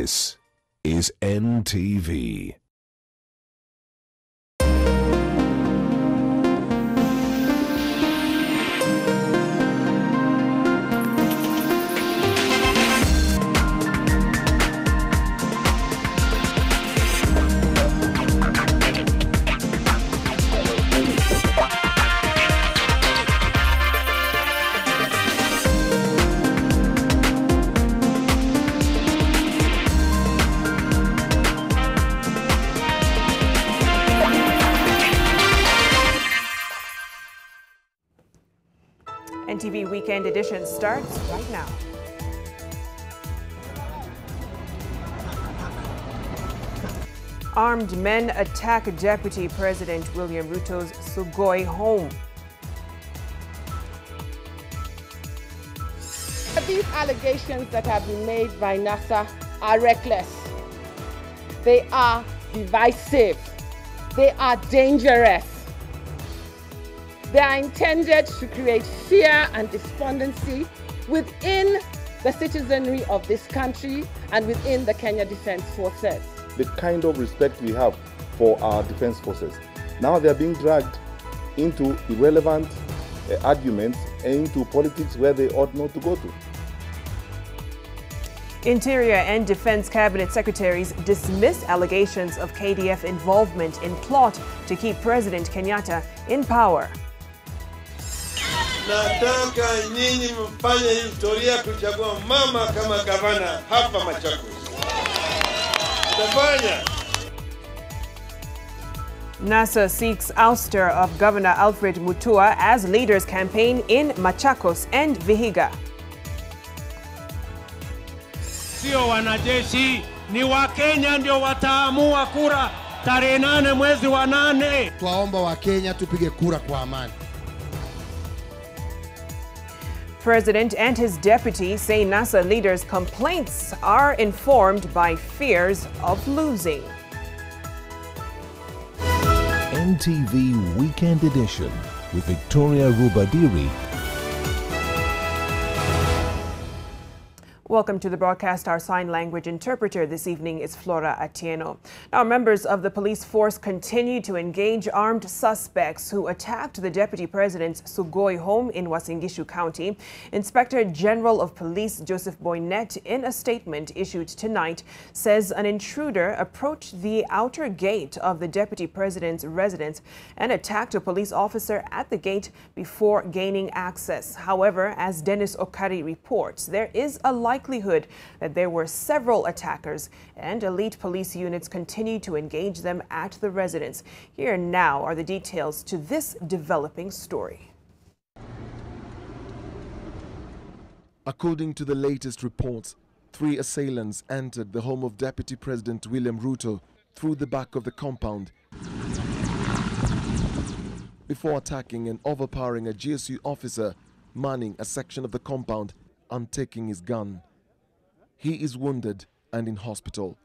This is NTV. NTV Weekend Edition starts right now. Armed men attack Deputy President William Ruto's Sugoi home. These allegations that have been made by NASA are reckless. They are divisive. They are dangerous. They are intended to create fear and despondency within the citizenry of this country and within the Kenya Defense Forces. The kind of respect we have for our defense forces. Now they are being dragged into irrelevant arguments and into politics where they ought not to go to. Interior and Defense Cabinet Secretaries dismiss allegations of KDF involvement in plot to keep President Kenyatta in power. Nataka nyinyi mfanye historia kuchagua mama kama gavana hapa Machakos. Tutafanya. NASA seeks ouster of Governor Alfred Mutua as leaders campaign in Machakos and Vihiga. Sio wanajeshi, ni Wakenya ndio wataamua kura tarehe 8 mwezi wa 8. Twaomba Wakenya tupige kura kwa amani. President and his deputy say NASA leaders' complaints are informed by fears of losing. NTV Weekend Edition with Vicky Rubadiri. Welcome to the broadcast. Our sign language interpreter this evening is Flora Atieno. Now, members of the police force continue to engage armed suspects who attacked the deputy president's Sugoi home in Uasin Gishu County. Inspector General of Police Joseph Boynet, in a statement issued tonight, says an intruder approached the outer gate of the deputy president's residence and attacked a police officer at the gate before gaining access. However, as Dennis Okari reports, there is a likelihood that there were several attackers and elite police units continue to engage them at the residence. Here now are the details to this developing story. According to the latest reports, 3 assailants entered the home of Deputy President William Ruto through the back of the compound before attacking and overpowering a GSU officer manning a section of the compound and taking his gun. He is wounded and in hospital.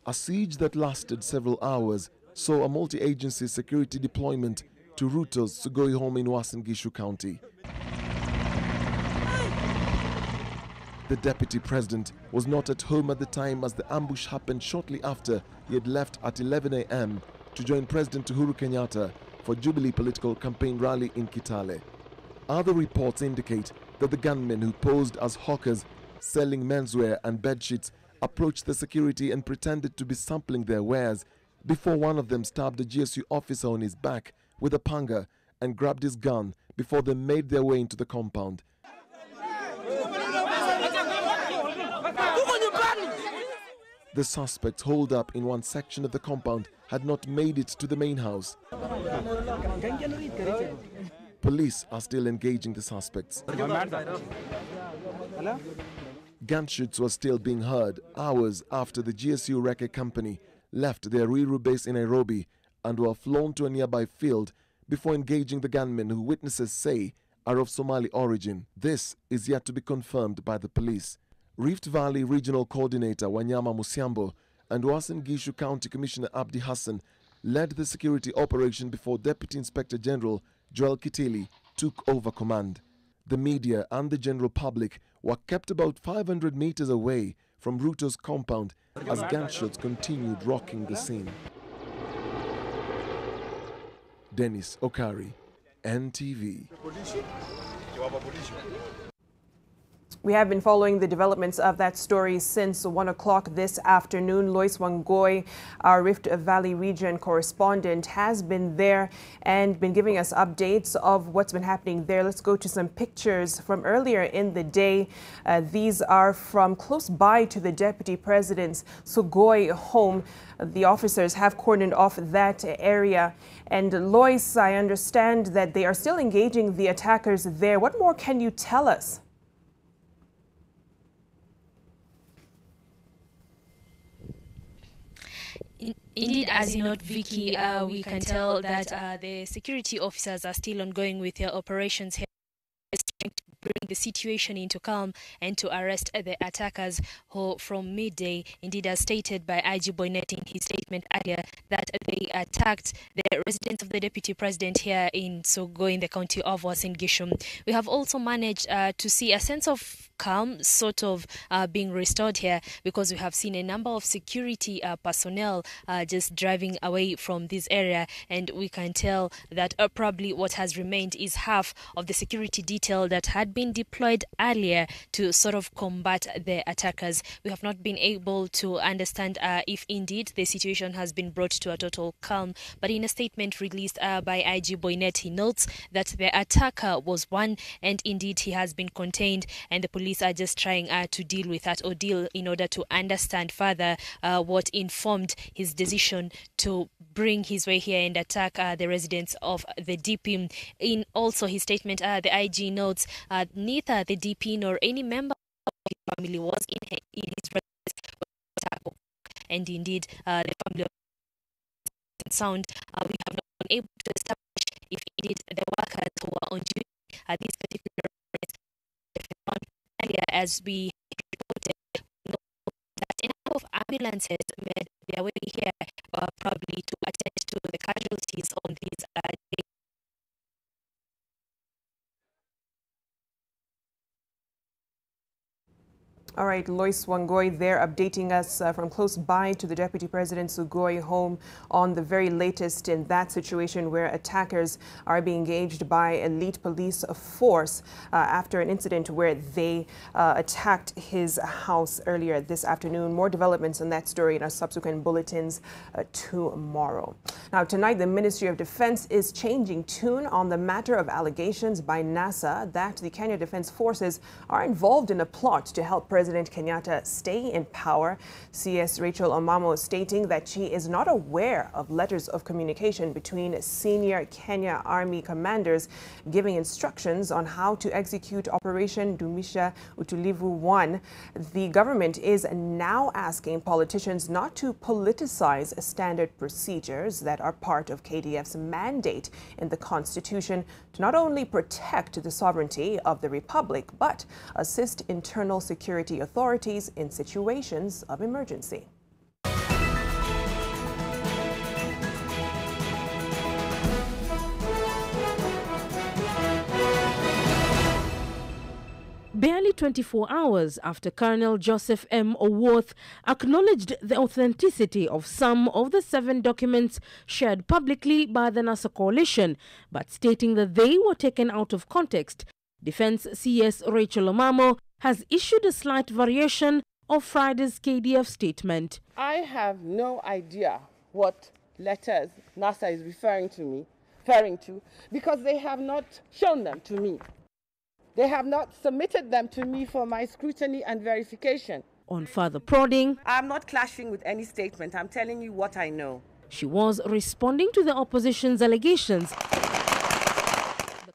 A siege that lasted several hours saw a multi-agency security deployment to Ruto's Sugoi home in Uasin Gishu County. The deputy president was not at home at the time as the ambush happened shortly after he had left at 11 a.m. to join President Uhuru Kenyatta for Jubilee political campaign rally in Kitale. Other reports indicate that the gunmen who posed as hawkers selling menswear and bedsheets approached the security and pretended to be sampling their wares before one of them stabbed a GSU officer on his back with a panga and grabbed his gun before they made their way into the compound. The suspects holed up in one section of the compound had not made it to the main house. Police are still engaging the suspects. Gunshots were still being heard hours after the GSU Reke company left their Ruiru base in Nairobi and were flown to a nearby field before engaging the gunmen who witnesses say are of Somali origin. This is yet to be confirmed by the police. Rift Valley Regional Coordinator Wanyama Musiambo and Uasin Gishu County Commissioner Abdi Hassan led the security operation before Deputy Inspector General Joel Kitili took over command. The media and the general public were kept about 500 meters away from Ruto's compound as gunshots continued rocking the scene. Dennis Okari, NTV. We have been following the developments of that story since 1 o'clock this afternoon. Lois Wangoi, our Rift Valley region correspondent, has been there and been giving us updates of what's been happening there. Let's go to some pictures from earlier in the day. These are from close by to the Deputy President's Sugoi home. The officers have cordoned off that area. And Lois, I understand that they are still engaging the attackers there. What more can you tell us? Indeed, as you note, Vicky, we can tell that the security officers are still ongoing with their operations here, trying to bring the situation into calm and to arrest the attackers who, from midday, indeed as stated by IG Boynet in his statement earlier, that they attacked the residence of the Deputy President here in Sugoi in the county of Uasin Gishu. We have also managed to see a sense of calm sort of being restored here, because we have seen a number of security personnel just driving away from this area, and we can tell that probably what has remained is half of the security detail that had been deployed earlier to sort of combat the attackers. We have not been able to understand if indeed the situation has been brought to a total calm, but in a statement released by IG Boynet, he notes that the attacker was one, and indeed he has been contained, and the police are just trying to deal with that ordeal in order to understand further what informed his decision to bring his way here and attack the residents of the DP. In also his statement, the IG notes neither the DP nor any member of his family was in his residence, and indeed the family of sound. We have not been able to establish if indeed the workers who are on duty at these particular residents, earlier as we reported, that a number of ambulances made their way here probably to attend to the casualties on these days. All right, Lois Wangoi there updating us from close by to the Deputy President Sugoi home on the very latest in that situation where attackers are being engaged by elite police force after an incident where they attacked his house earlier this afternoon. More developments on that story in our subsequent bulletins tomorrow. Now, tonight, the Ministry of Defense is changing tune on the matter of allegations by NASA that the Kenya Defense Forces are involved in a plot to help President Kenyatta stay in power. CS Rachel Omamo stating that she is not aware of letters of communication between senior Kenya Army commanders giving instructions on how to execute Operation Dumisha Utulivu 1. The government is now asking politicians not to politicize standard procedures that are part of KDF's mandate in the Constitution to not only protect the sovereignty of the Republic, but assist internal security authorities in situations of emergency. Barely 24 hours after Colonel Joseph M. Oworth acknowledged the authenticity of some of the 7 documents shared publicly by the NASA coalition, but stating that they were taken out of context, Defense CS Rachel Omamo has issued a slight variation of Friday's KDF statement. I have no idea what letters NASA is referring to, because they have not shown them to me. They have not submitted them to me for my scrutiny and verification. On further prodding, I'm not clashing with any statement. I'm telling you what I know. She was responding to the opposition's allegations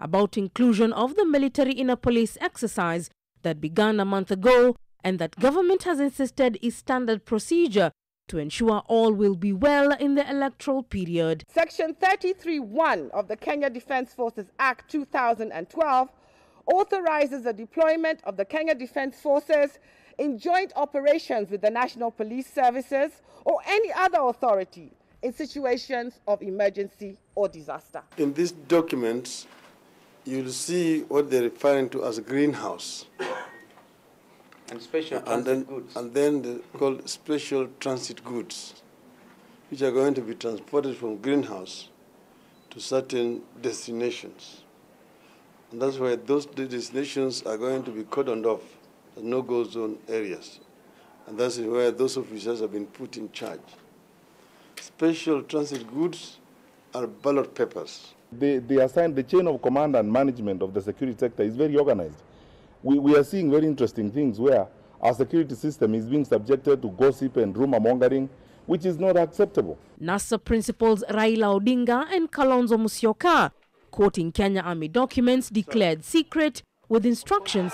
about inclusion of the military in a police exercise that began a month ago and that government has insisted is standard procedure to ensure all will be well in the electoral period. Section 33(1) of the Kenya Defense Forces Act 2012 authorizes the deployment of the Kenya Defense Forces in joint operations with the National Police Services or any other authority in situations of emergency or disaster. In these documents, you'll see what they're referring to as a greenhouse. And special transit goods. And then they're called special transit goods, which are going to be transported from greenhouse to certain destinations. And that's why those destinations are going to be cordoned off as no-go zone areas. And that's where those officers have been put in charge. Special transit goods are ballot papers. They assign the chain of command and management of the security sector is very organized. We are seeing very interesting things where our security system is being subjected to gossip and rumor mongering, which is not acceptable. NASA principals Raila Odinga and Kalonzo Musyoka, quoting Kenya Army documents, declared secret with instructions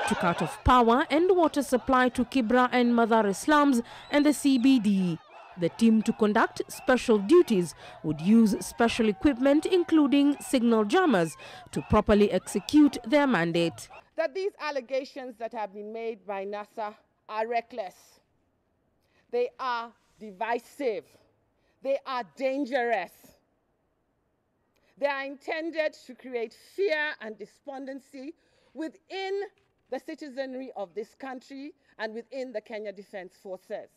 to cut off power and water supply to Kibra and Mathare slums and the CBD. The team to conduct special duties would use special equipment, including signal jammers, to properly execute their mandate. That these allegations that have been made by NASA are reckless. They are divisive. They are dangerous. They are intended to create fear and despondency within the citizenry of this country and within the Kenya Defense Forces.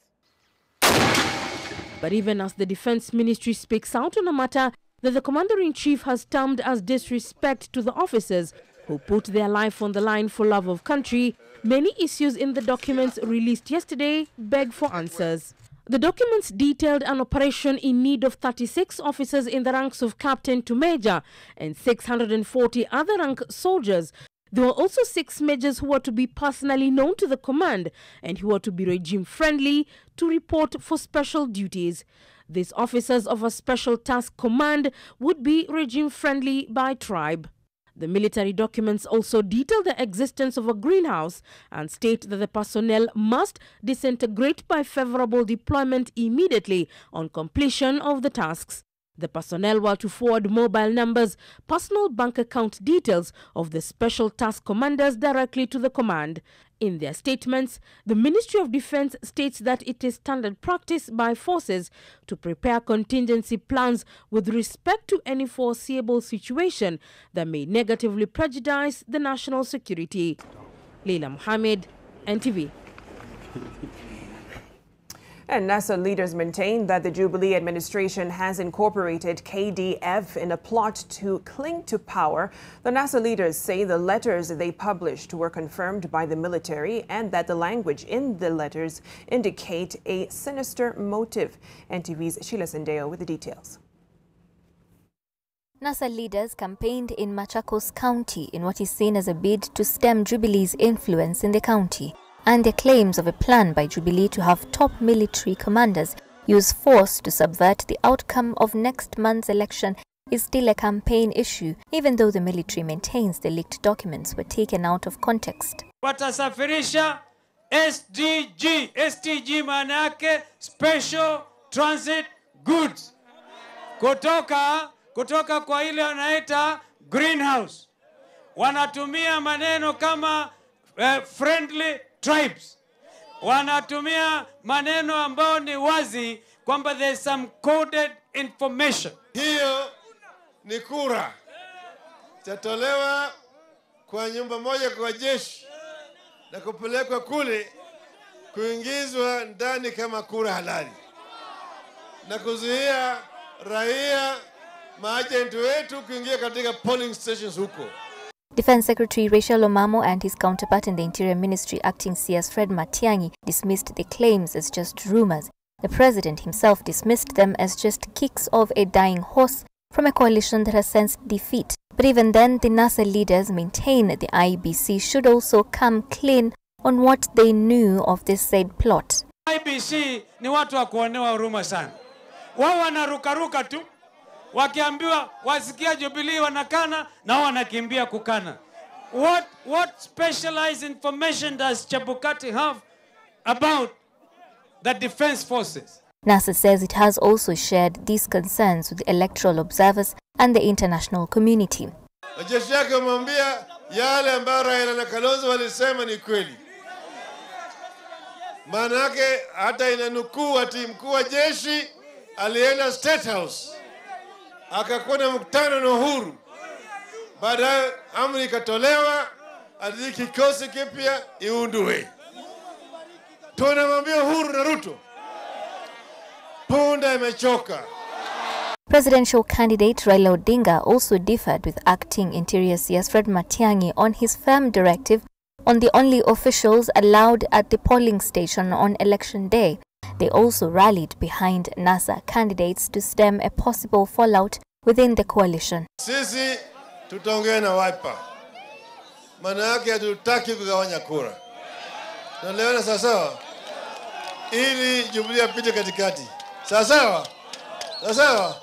But even as the Defense Ministry speaks out on a matter that the Commander-in-Chief has termed as disrespect to the officers who put their life on the line for love of country, many issues in the documents released yesterday beg for answers. The documents detailed an operation in need of 36 officers in the ranks of captain to major and 640 other rank soldiers. There were also 6 majors who were to be personally known to the command and who were to be regime-friendly to report for special duties. These officers of a special task command would be regime-friendly by tribe. The military documents also detail the existence of a greenhouse and state that the personnel must disintegrate by favorable deployment immediately on completion of the tasks. The personnel were to forward mobile numbers, personal bank account details of the special task commanders directly to the command. In their statements, the Ministry of Defense states that it is standard practice by forces to prepare contingency plans with respect to any foreseeable situation that may negatively prejudice the national security. Leila Mohammed, NTV. And NASA leaders maintain that the Jubilee administration has incorporated KDF in a plot to cling to power. The NASA leaders say the letters they published were confirmed by the military and that the language in the letters indicate a sinister motive. NTV's Sheila Sendeo with the details. NASA leaders campaigned in Machakos County in what is seen as a bid to stem Jubilee's influence in the county, and the claims of a plan by Jubilee to have top military commanders use force to subvert the outcome of next month's election is still a campaign issue, even though the military maintains the leaked documents were taken out of context. Watasafirisha SDG. SDG maana yake Special Transit Goods. Kutoka kwa ile wanaita greenhouse. Wanatumia maneno kama friendly tribes. Wanatumia maneno ambao ni wazi kwamba there's some coded information. Hiyo ni kura. Tatolewa kwa nyumba moja kwa jeshi na kupelekwa kule kuingizwa ndani kama kura halali na kuzuia raia maajenti wetu kuingia katika polling stations huko. Defense Secretary Rachel Omamo and his counterpart in the Interior Ministry, Acting CS Fred Matiang'i, dismissed the claims as just rumors. The president himself dismissed them as just kicks of a dying horse from a coalition that has sensed defeat. But even then, the NASA leaders maintain that the IBC should also come clean on what they knew of this said plot. IBC ni watu wa kuonewa huruma sana. Wao wanarukaruka tu. Wakiambiwa wasikia Jubilee wanakana na wanakimbia kukana. What specialized information does Chebukati have about the defense forces? NASA says it has also shared these concerns with the electoral observers and the international community. Jeshi yake wamwambia yale ambayo Raila na Kalonzo walisema ni kweli. Maana yake hata inanukuu ati mkuu wa jeshi alienda State House akakuwa na mkutano na Uhuru baadaye amri ikatolewa ati kikosi kipya iundwe. Tunamwambia Uhuru na Ruto, punda imechoka. Presidential candidate Raila Odinga also differed with acting Interior CS Fred Matiang'i on his firm directive on the only officials allowed at the polling station on election day. They also rallied behind NASA candidates to stem a possible fallout within the coalition. Sisi tutaongea na Wiper. Maana yake hatutaki kugawanya kura. Tunaelewana sawa? Ili Jubilee apite katikati. Sawa? Sawa?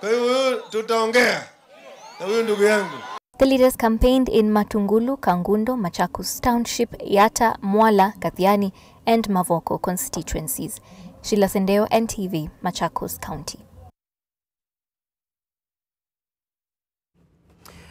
Kwa hiyo tutaongea na huyu ndugu yangu. The leaders campaigned in Matungulu, Kangundo, Machakos Township, Yatta, Mwala, Kathiani, and Mavoko constituencies. Sheila Sendeo, NTV, Machakos County.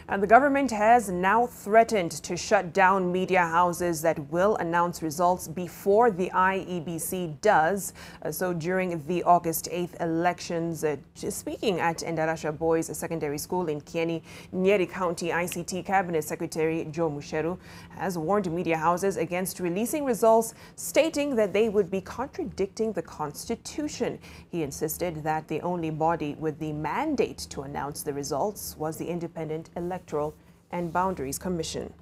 And the government has now threatened to shut down media houses that will announce results before the IEBC does. So during the August 8th elections, speaking at Endarasha Boys Secondary School in Kieni, Nyeri County, ICT Cabinet Secretary Joe Musheru has warned media houses against releasing results, stating that they would be contradicting the Constitution. He insisted that the only body with the mandate to announce the results was the Independent Electoral and Boundaries Commission.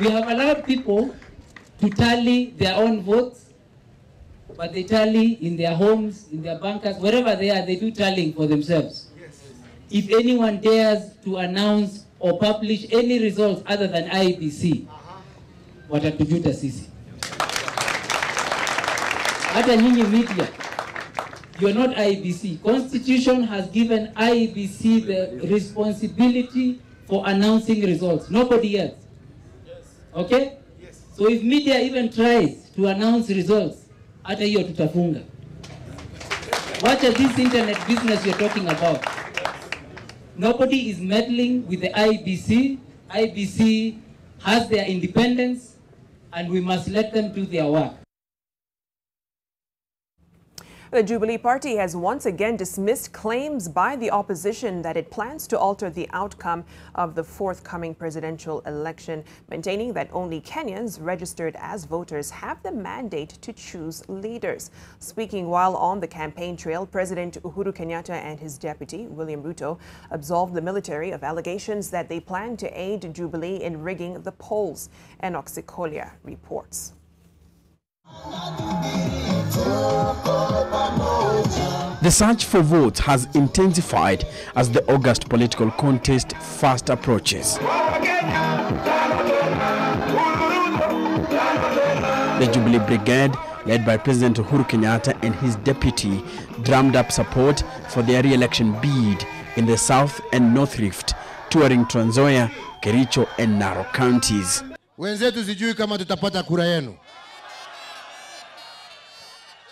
We have allowed people to tally their own votes, but they tally in their homes, in their bunkers, wherever they are, they do tallying for themselves. Yes. If anyone dares to announce or publish any results other than IEBC, watatujuta sisi. Hata nyinyi media, you are not IEBC. Constitution has given IEBC the responsibility for announcing results. Nobody else. Yes. Okay? Yes. So if media even tries to announce results, hata hiyo tutafunga. What is this internet business you're talking about? Nobody is meddling with the IEBC. IEBC has their independence, and we must let them do their work. The Jubilee Party has once again dismissed claims by the opposition that it plans to alter the outcome of the forthcoming presidential election, maintaining that only Kenyans registered as voters have the mandate to choose leaders. Speaking while on the campaign trail, President Uhuru Kenyatta and his deputy, William Ruto, absolved the military of allegations that they plan to aid Jubilee in rigging the polls. Enoch Sikolia reports. The search for votes has intensified as the August political contest fast approaches. The Jubilee Brigade, led by President Uhuru Kenyatta and his deputy, drummed up support for their re-election bid in the South and North Rift, touring Trans Nzoia, Kericho and Narok counties. Wenzetu sijui kama tutapata kura yenu.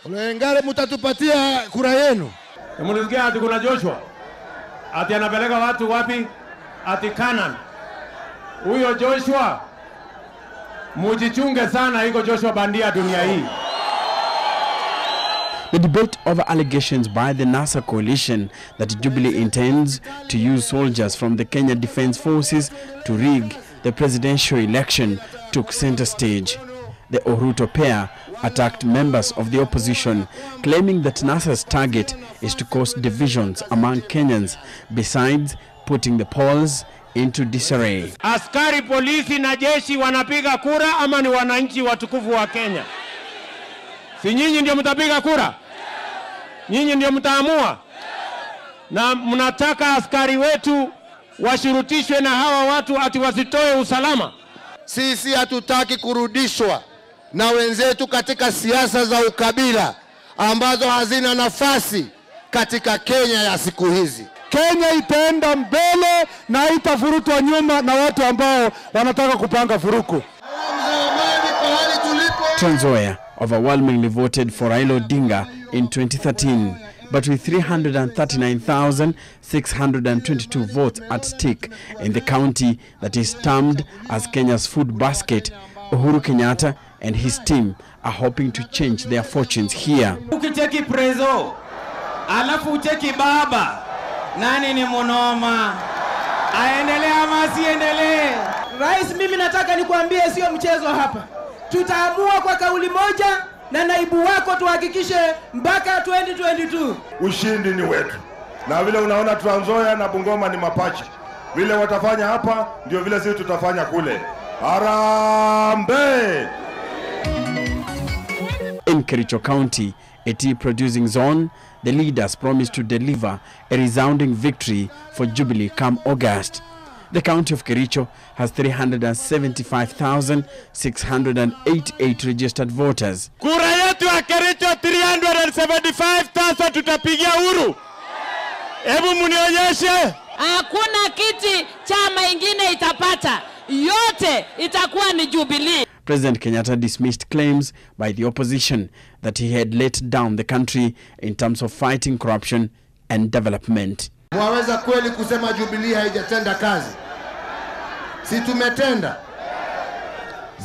Ulengare mutatupatia kura yenu. Mnisikia ati kuna Joshua? Ati anapeleka watu wapi? Ati Canaan. Huyo Joshua mujichunge sana, iko Joshua bandia dunia hii. The debate over allegations by the NASA coalition that Jubilee intends to use soldiers from the Kenya Defence Forces to rig the presidential election took center stage. The Oruto pair attacked members of the opposition, claiming that NASA's target is to cause divisions among Kenyans, besides putting the polls into disarray. Askari polisi na jeshi wanapiga kura ama ni wananchi watukufu wa Kenya? Si nyinyi ndio mtapiga kura? Nyinyi ndio mtaamua? Na mnataka askari wetu washurutishwe na hawa watu ati wasitoe usalama? Sisi hatutaki kurudishwa na wenzetu katika siasa za ukabila ambazo hazina nafasi katika Kenya ya siku hizi. Kenya itaenda mbele na haitafurutwa nyuma na watu ambao wanataka kupanga furuku. Trans Nzoia overwhelmingly voted for Raila Odinga in 2013, but with 339,622 votes at stake in the county that is termed as Kenya's food basket, Uhuru Kenyatta and his team are hoping to change their fortunes here. Ukicheki prezo, alafu ucheki baba, Nani ni monoma? Aendelee ama asiendelee? Rais, mimi nataka nikuambie sio mchezo hapa. Tutaamua kwa kauli moja na naibu wako tuhakikishe mpaka 2022. Ushindi ni wetu. Na vile unaona Trans Nzoia na Bungoma ni mapacha. Vile watafanya hapa ndio vile sisi tutafanya kule. Harambee! In Kericho County, a tea producing zone, the leaders promised to deliver a resounding victory for Jubilee come August. The county of Kericho has 375,688 registered voters. Kura yetu ya Kericho 375,000 tutapigia huru. Hebu munionyeshe. Hakuna kiti chama ingine itapata. Yote itakuwa ni Jubilee. President Kenyatta dismissed claims by the opposition that he had let down the country in terms of fighting corruption and development. Mwaweza kweli kusema Jubilee haijatenda kazi? Si tumetenda.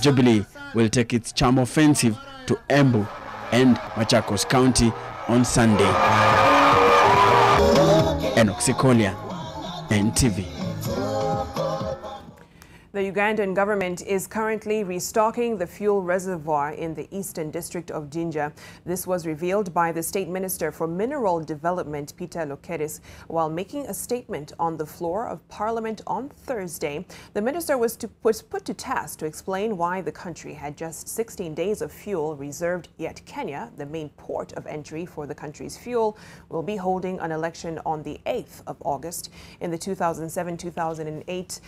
Jubilee will take its charm offensive to Embu and Machakos County on Sunday. Enoch Sikolia, NTV. The Ugandan government is currently restocking the fuel reservoir in the eastern district of Jinja. This was revealed by the State Minister for Mineral Development, Peter Lokeris, while making a statement on the floor of Parliament on Thursday. The minister was put to task to explain why the country had just 16 days of fuel reserved, yet Kenya, the main port of entry for the country's fuel, will be holding an election on the 8th of August. In the 2007-2008,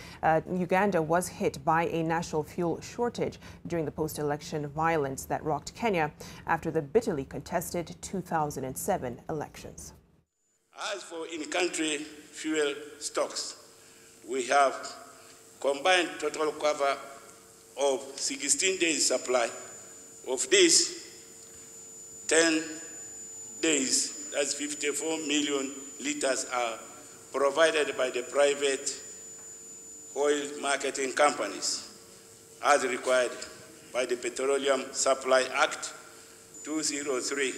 Uganda was hit by a national fuel shortage during the post-election violence that rocked Kenya after the bitterly contested 2007 elections. As for in-country fuel stocks, we have combined total cover of 16 days supply. Of this, 10 days, that's 54 million liters, are provided by the private oil marketing companies as required by the Petroleum Supply Act 203,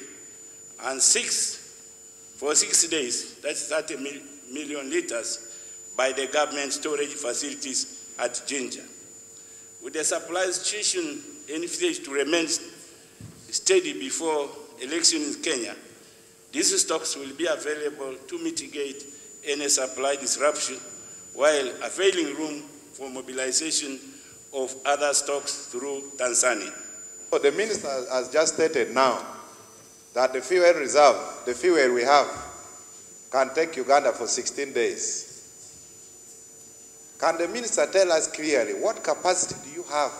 and for 6 days, that's 30 million liters, by the government storage facilities at Jinja. With the supply situation envisaged to remain steady before elections in Kenya, these stocks will be available to mitigate any supply disruption while availing room for mobilization of other stocks through Tanzania. So the minister has just stated now that the fuel reserve, the fuel we have, can take Uganda for 16 days. Can the minister tell us clearly what capacity do you have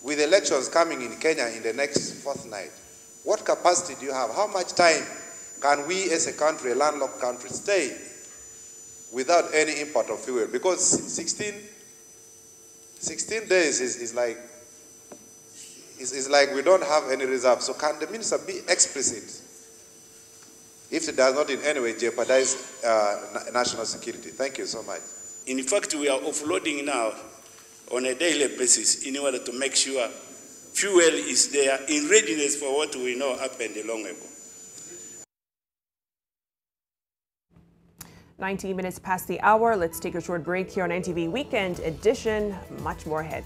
with elections coming in Kenya in the next fortnight? What capacity do you have? How much time can we as a country, a landlocked country, stay without any import of fuel? Because 16 days is like we don't have any reserve. So can the minister be explicit if it does not in any way jeopardize national security? Thank you so much. In fact, we are offloading now on a daily basis in order to make sure fuel is there in readiness for what we know happened long ago. 19 minutes past the hour. Let's take a short break here on NTV Weekend Edition. Much more ahead.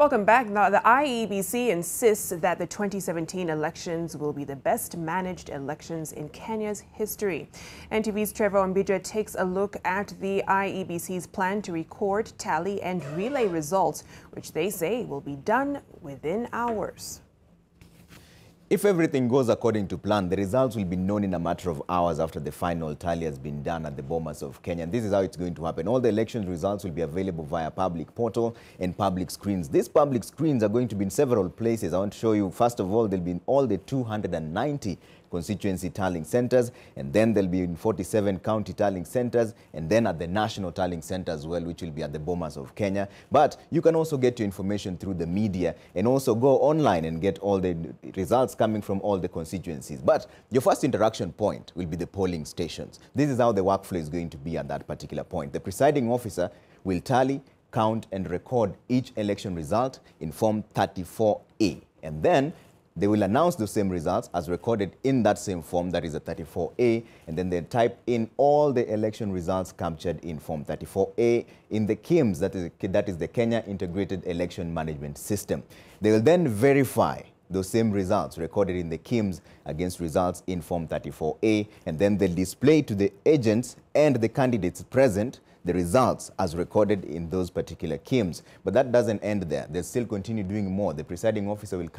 Welcome back. Now, the IEBC insists that the 2017 elections will be the best managed elections in Kenya's history. NTV's Trevor Ombija takes a look at the IEBC's plan to record, tally and relay results, which they say will be done within hours. If everything goes according to plan, the results will be known in a matter of hours after the final tally has been done at the Bomas of Kenya. And this is how it's going to happen. All the election results will be available via public portal and public screens. These public screens are going to be in several places. I want to show you, first of all, they'll be in all the 290 constituency tallying centers, and then they'll be in 47 county tallying centers, and then at the national tallying center as well, which will be at the Bomas of Kenya. But you can also get your information through the media and also go online and get all the results coming from all the constituencies. But your first interaction point will be the polling stations. This is how the workflow is going to be at that particular point. The presiding officer will tally, count and record each election result in Form 34A, and then they will announce the same results as recorded in that same form, that is a 34A, and then they type in all the election results captured in Form 34A in the KIMS, that is the Kenya Integrated Election Management System. They will then verify those same results recorded in the KIMS against results in Form 34A, and then they'll display to the agents and the candidates present the results as recorded in those particular KIMS. But that doesn't end there. They'll still continue doing more. The presiding officer will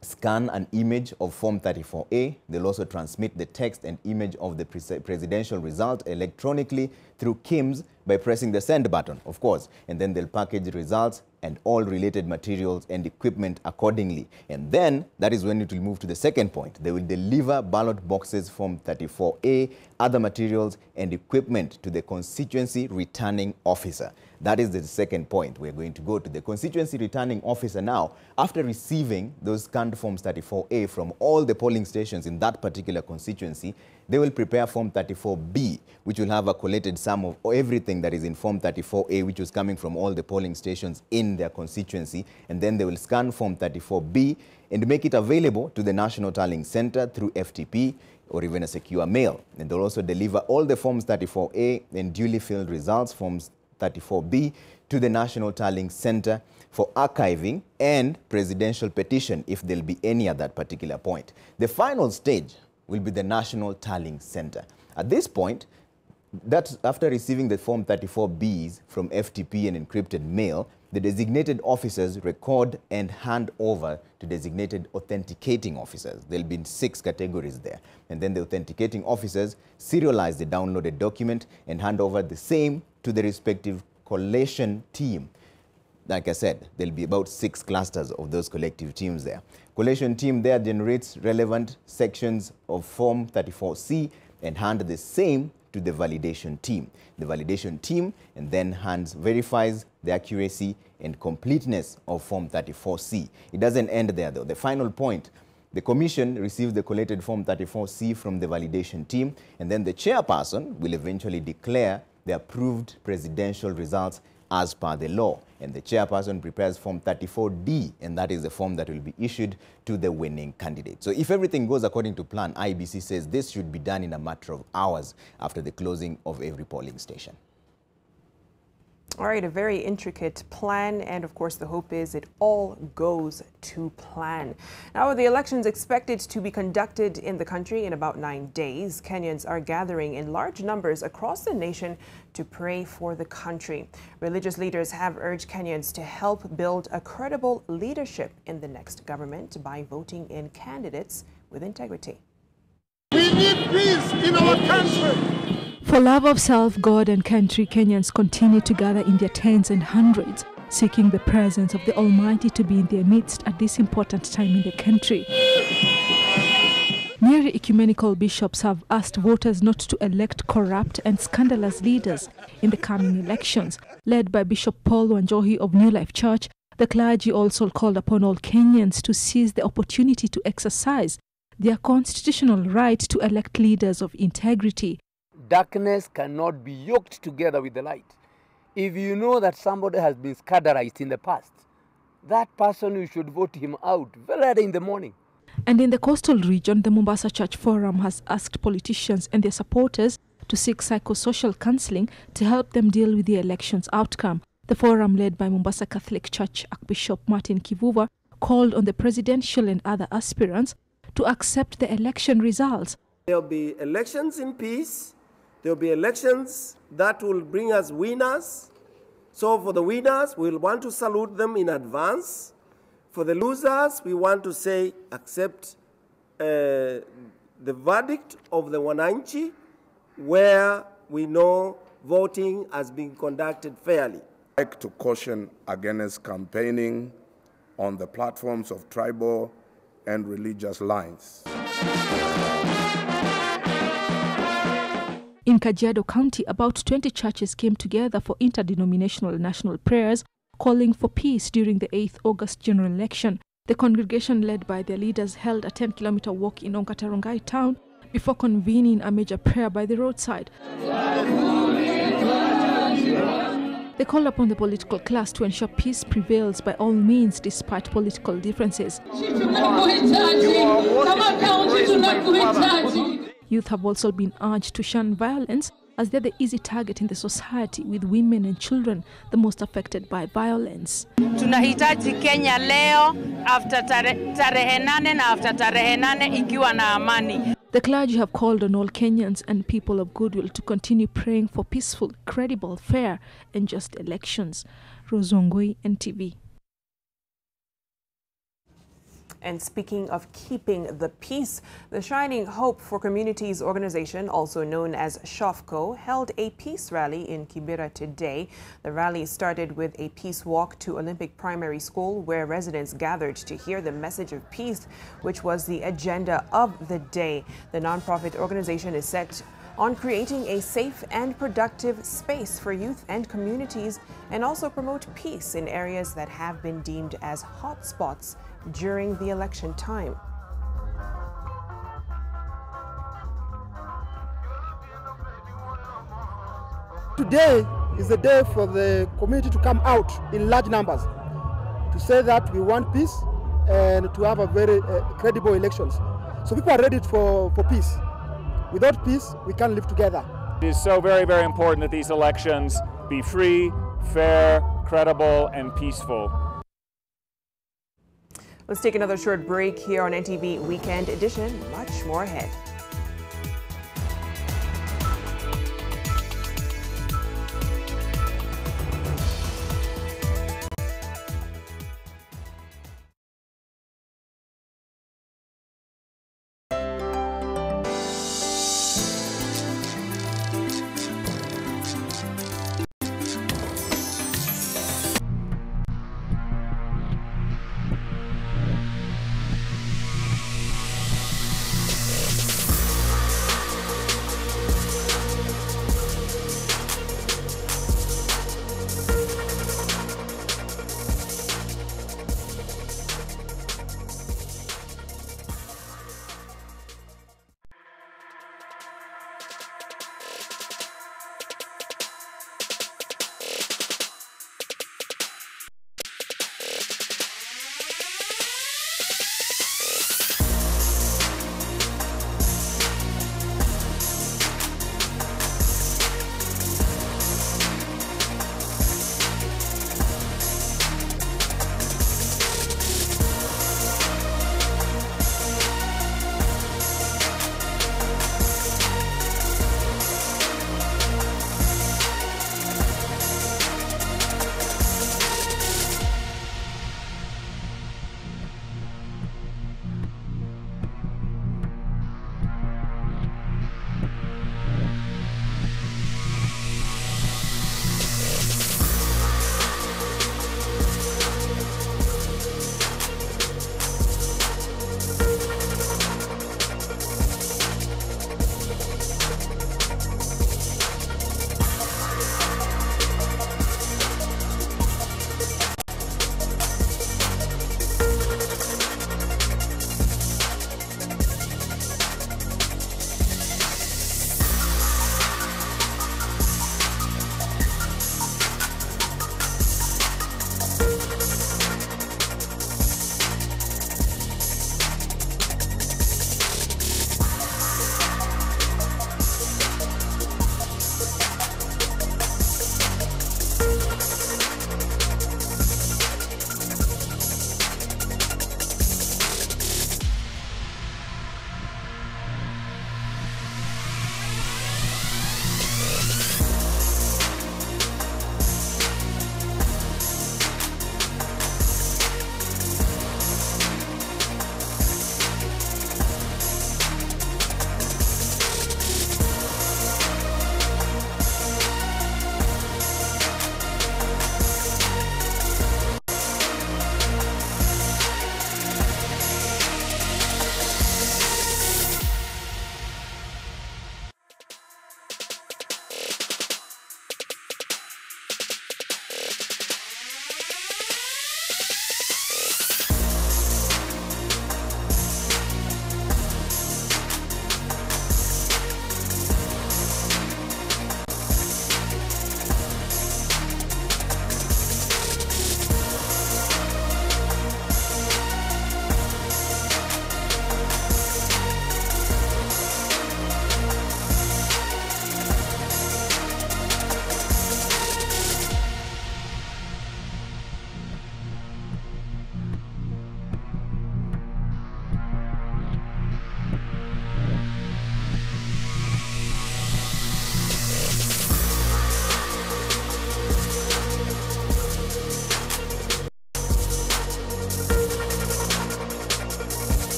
scan an image of Form 34A. They'll also transmit the text and image of the presidential result electronically through KIMS by pressing the send button, of course. And then they'll package the results and all related materials and equipment accordingly. And then that is when it will move to the second point. They will deliver ballot boxes Form 34A, other materials and equipment to the constituency returning officer. That is the second point. We're going to go to the constituency returning officer now. After receiving those scanned Forms 34A from all the polling stations in that particular constituency, they will prepare Form 34B, which will have a collated sum of everything that is in Form 34A, which was coming from all the polling stations in their constituency. And then they will scan Form 34B and make it available to the National Tallying Center through FTP or even a secure mail. And they'll also deliver all the Forms 34A and duly filled results, Forms 34B, to the National Tallying Center for archiving and presidential petition if there'll be any at that particular point. The final stage will be the National Tallying Center. At this point, that's after receiving the Form 34Bs from FTP and encrypted mail, the designated officers record and hand over to designated authenticating officers. There'll be 6 categories there. And then the authenticating officers serialize the downloaded document and hand over the same to the respective collation team. Like I said, there'll be about 6 clusters of those collective teams there. Collation team there generates relevant sections of Form 34C and hand the same to the validation team. The validation team and then verifies the accuracy and completeness of Form 34C. It doesn't end there though. The final point, the commission receives the collated Form 34C from the validation team, and then the chairperson will eventually declare the approved presidential results as per the law. And the chairperson prepares Form 34D, and that is the form that will be issued to the winning candidate. So if everything goes according to plan, IEBC says this should be done in a matter of hours after the closing of every polling station. All right, a very intricate plan, and of course the hope is it all goes to plan. Now, with the elections expected to be conducted in the country in about 9 days, Kenyans are gathering in large numbers across the nation to pray for the country. Religious leaders have urged Kenyans to help build a credible leadership in the next government by voting in candidates with integrity. We need peace in our country. For love of self, God and country, Kenyans continue to gather in their tens and hundreds, seeking the presence of the Almighty to be in their midst at this important time in the country. Nearly ecumenical bishops have asked voters not to elect corrupt and scandalous leaders in the coming elections. Led by Bishop Paul Wanjohi of New Life Church, the clergy also called upon all Kenyans to seize the opportunity to exercise their constitutional right to elect leaders of integrity. Darkness cannot be yoked together with the light. If you know that somebody has been scandalized in the past, that person, you should vote him out very early in the morning. And in the coastal region, the Mombasa Church Forum has asked politicians and their supporters to seek psychosocial counseling to help them deal with the election's outcome. The forum, led by Mombasa Catholic Church Archbishop Martin Kivuva, called on the presidential and other aspirants to accept the election results. There will be elections in peace. There will be elections that will bring us winners. So for the winners, we'll want to salute them in advance. For the losers, we want to say accept the verdict of the Wananchi, where we know voting has been conducted fairly. I'd like to caution against campaigning on the platforms of tribal and religious lines. In Kajiado County, about 20 churches came together for interdenominational national prayers, calling for peace during the 8th August general election. The congregation, led by their leaders, held a 10-kilometer walk in Ongatarongai town before convening a major prayer by the roadside. They called upon the political class to ensure peace prevails by all means despite political differences. Youth have also been urged to shun violence, as they're the easy target in the society, with women and children the most affected by violence. Tunahitaji Kenya leo after tarehe 8 na after tarehe 8 ikiwa na amani. The clergy have called on all Kenyans and people of goodwill to continue praying for peaceful, credible, fair and just elections. Rozongoi, NTV. And speaking of keeping the peace, the Shining Hope for Communities organization, also known as SHOFCO, held a peace rally in Kibera today. The rally started with a peace walk to Olympic Primary School, where residents gathered to hear the message of peace, which was the agenda of the day. The nonprofit organization is set on creating a safe and productive space for youth and communities, and also promote peace in areas that have been deemed as hotspots during the election time. Today is the day for the community to come out in large numbers to say that we want peace and to have a very credible elections. So people are ready for peace. Without peace, we can't live together. It is so very, very important that these elections be free, fair, credible, and peaceful. Let's take another short break here on NTV Weekend Edition. Much more ahead.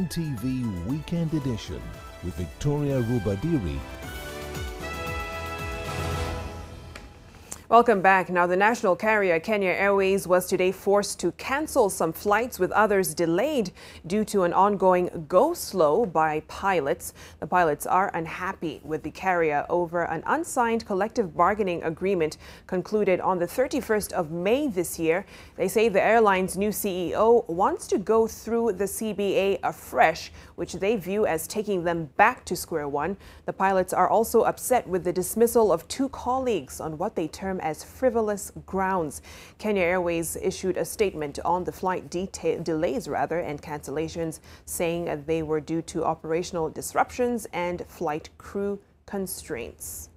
NTV Weekend Edition with Victoria Rubadiri. Welcome back. Now, the national carrier Kenya Airways was today forced to cancel some flights with others delayed due to an ongoing go-slow by pilots. The pilots are unhappy with the carrier over an unsigned collective bargaining agreement concluded on the 31st of May this year. They say the airline's new CEO wants to go through the CBA afresh, which they view as taking them back to square one. The pilots are also upset with the dismissal of 2 colleagues on what they term as frivolous grounds. Kenya Airways issued a statement on the flight delays and cancellations, saying they were due to operational disruptions and flight crew constraints.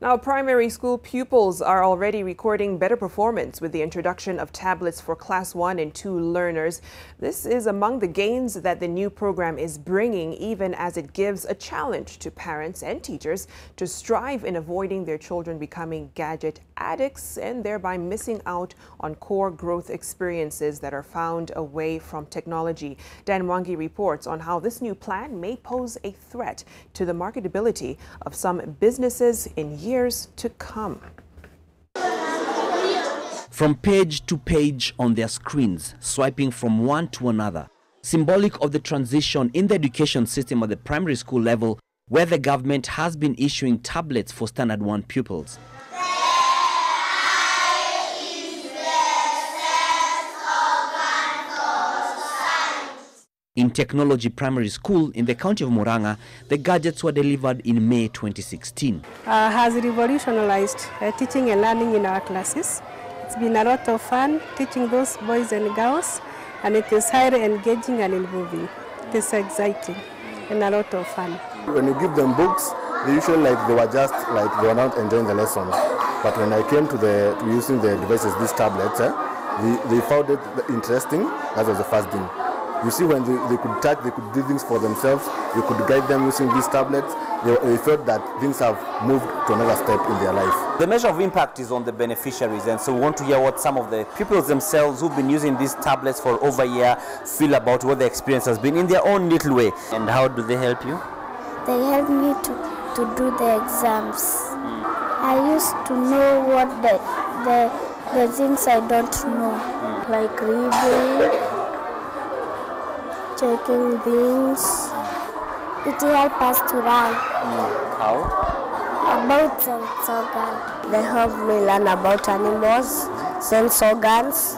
Now, primary school pupils are already recording better performance with the introduction of tablets for Class 1 and 2 learners. This is among the gains that the new program is bringing, even as it gives a challenge to parents and teachers to strive in avoiding their children becoming gadget addicts and thereby missing out on core growth experiences that are found away from technology. Dan Mwangi reports on how this new plan may pose a threat to the marketability of some businesses in years to come. From page to page on their screens, swiping from one to another, symbolic of the transition in the education system at the primary school level, where the government has been issuing tablets for Standard 1 pupils. In Technology Primary School in the county of Murang'a, the gadgets were delivered in May 2016. Has revolutionized teaching and learning in our classes. It's been a lot of fun teaching those boys and girls, and it is highly engaging and involving. It is exciting and a lot of fun. When you give them books, they usually they were not enjoying the lesson. But when I came to using the devices, these tablets, they found it interesting. That was the first thing. You see, when they could touch, they could do things for themselves. You could guide them using these tablets. They felt that things have moved to another step in their life. The measure of impact is on the beneficiaries, and so we want to hear what some of the pupils themselves who've been using these tablets for over a year feel about what the experience has been in their own little way. And how do they help you? They help me to do the exams. I used to know what the things I don't know, like reading, checking things. It helps us to learn. How? About sense organs. They help me learn about animals, sense organs.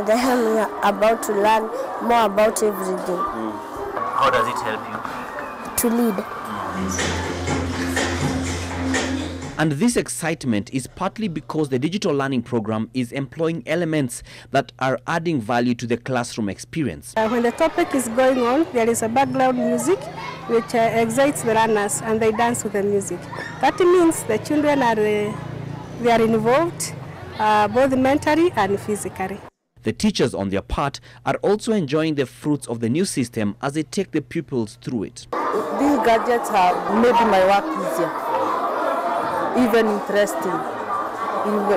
They help me about to learn more about everything. How does it help you? To lead. And this excitement is partly because the digital learning program is employing elements that are adding value to the classroom experience. When the topic is going on, there is a background music which excites the learners, and they dance with the music. That means the children are involved both mentally and physically. The teachers, on their part, are also enjoying the fruits of the new system as they take the pupils through it. These gadgets have made my work easier, even interesting.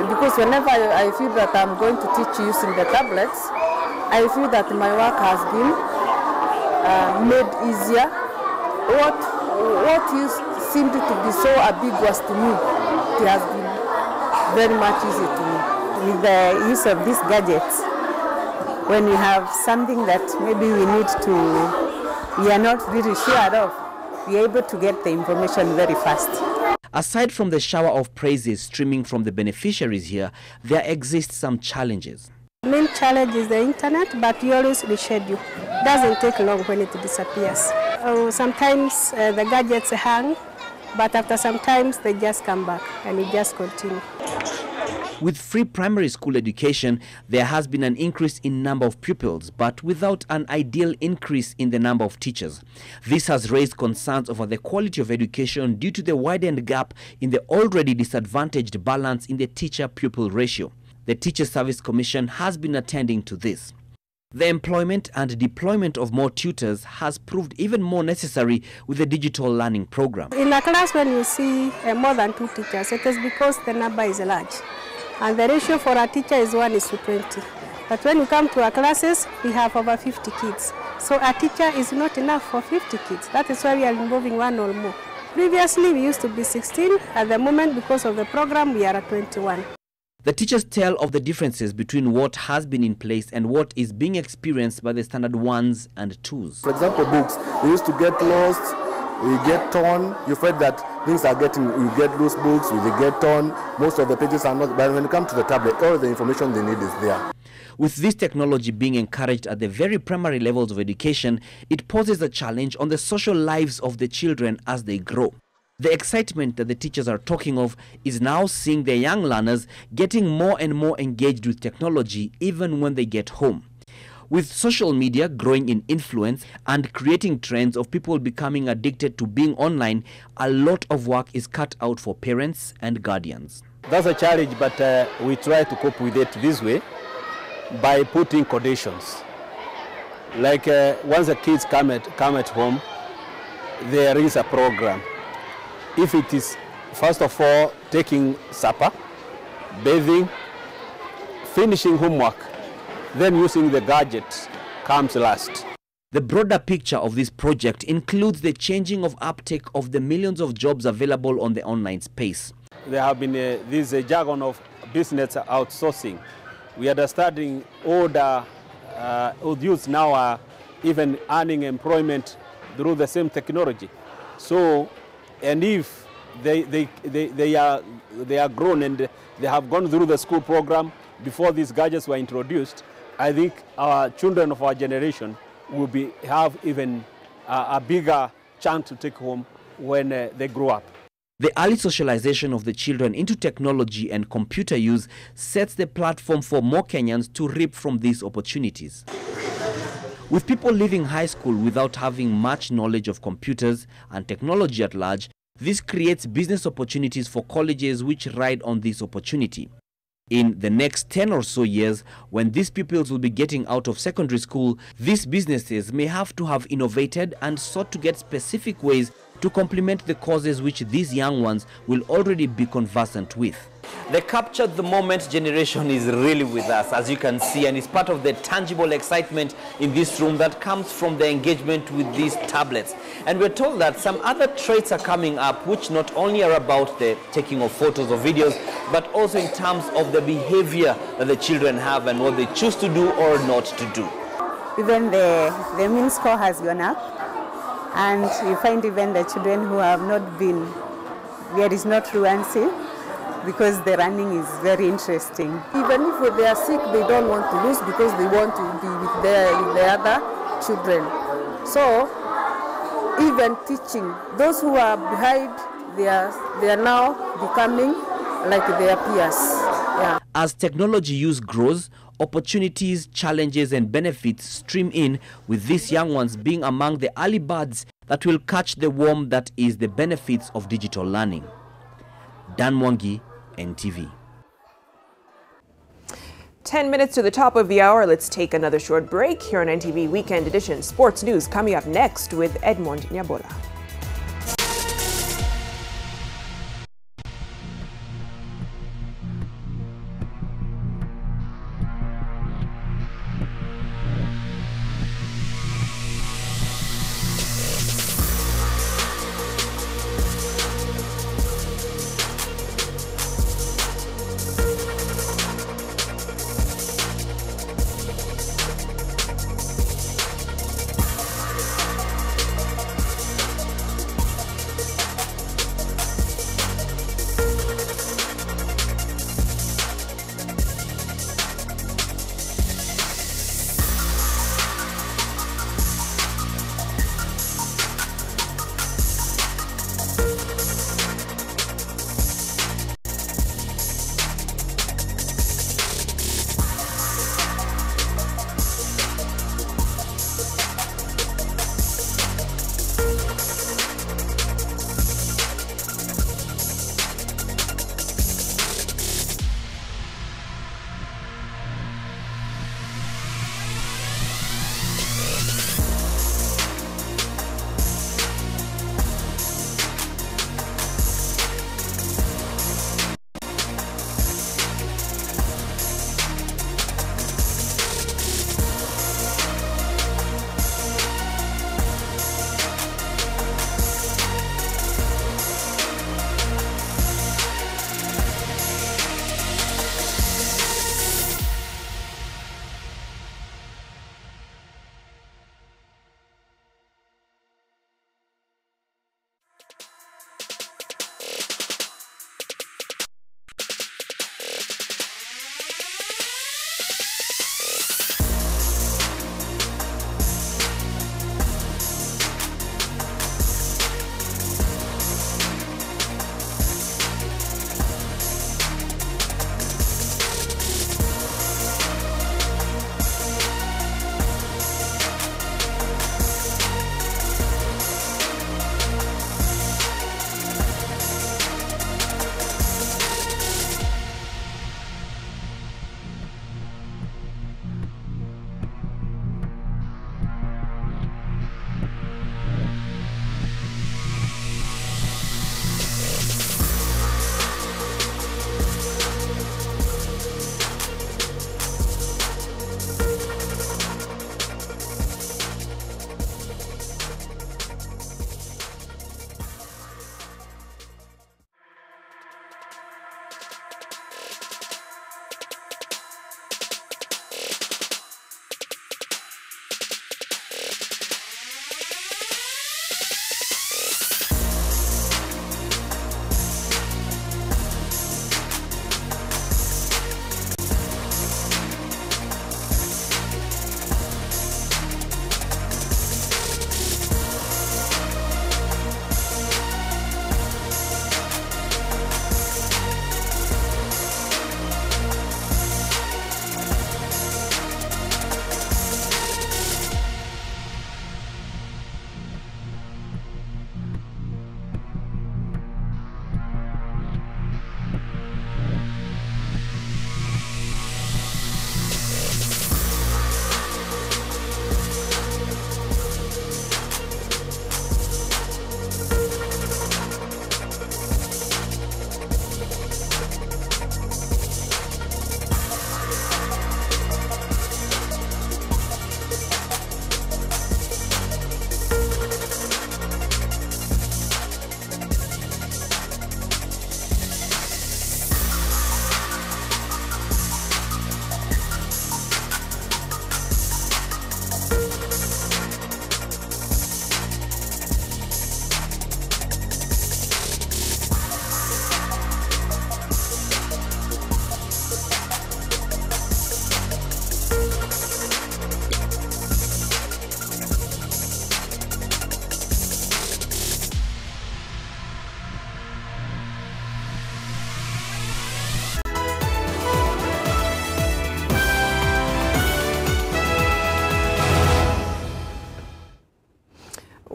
Because whenever I feel that I'm going to teach using the tablets, I feel that my work has been made easier. What seemed to be so ambiguous to me, it has been very much easy to me. With the use of these gadgets, when we have something that maybe we are not really sure of, we are able to get the information very fast. Aside from the shower of praises streaming from the beneficiaries here, there exist some challenges. The main challenge is the internet, but you always reschedule. It doesn't take long when it disappears. Sometimes the gadgets hang, but after some time they just come back and it just continues. With free primary school education, there has been an increase in number of pupils, but without an ideal increase in the number of teachers. This has raised concerns over the quality of education due to the widened gap in the already disadvantaged balance in the teacher-pupil ratio. The Teacher Service Commission has been attending to this. The employment and deployment of more tutors has proved even more necessary with the digital learning program. In a class when you see more than 2 teachers, it is because the number is large. And the ratio for a teacher is 1:20. But when you come to our classes, we have over 50 kids. So a teacher is not enough for 50 kids. That is why we are involving 1 or more. Previously, we used to be 16. At the moment, because of the program, we are at 21. The teachers tell of the differences between what has been in place and what is being experienced by the standard 1s and 2s. For example, books, we used to get lost, we get torn. You find that things are getting, you get loose books, we get torn. Most of the pages are not, but when you come to the tablet, all the information they need is there. With this technology being encouraged at the very primary levels of education, it poses a challenge on the social lives of the children as they grow. The excitement that the teachers are talking of is now seeing their young learners getting more and more engaged with technology even when they get home. With social media growing in influence and creating trends of people becoming addicted to being online, a lot of work is cut out for parents and guardians. That's a challenge, but we try to cope with it this way by putting conditions. Like once the kids come at home, there is a program. If it is, first of all, taking supper, bathing, finishing homework, then using the gadgets comes last. The broader picture of this project includes the changing of uptake of the millions of jobs available on the online space. There have been this jargon of business outsourcing. We are studying older youths now are even earning employment through the same technology. So, and if they are grown and they have gone through the school program before these gadgets were introduced, I think our children of our generation will have even a bigger chance to take home when they grow up. The early socialization of the children into technology and computer use sets the platform for more Kenyans to reap from these opportunities. With people leaving high school without having much knowledge of computers and technology at large, this creates business opportunities for colleges which ride on this opportunity. In the next 10 or so years, when these pupils will be getting out of secondary school, these businesses may have to have innovated and sought to get specific ways to complement the causes which these young ones will already be conversant with. The Capture the Moment generation is really with us, as you can see, and it's part of the tangible excitement in this room that comes from the engagement with these tablets. And we're told that some other traits are coming up which not only are about the taking of photos or videos, but also in terms of the behavior that the children have and what they choose to do or not to do. Even the mean score has gone up, and you find even the children who have not been, there is no truancy, because the running is very interesting. Even if they are sick, they don't want to lose because they want to be with the other children. So even teaching, those who are behind, they are now becoming like their peers. Yeah. As technology use grows, opportunities, challenges and benefits stream in, with these young ones being among the early birds that will catch the worm that is the benefits of digital learning. Dan Mwangi, NTV. 10 minutes to the top of the hour. Let's take another short break here on NTV Weekend Edition. Sports news coming up next with Edmond Nyabola.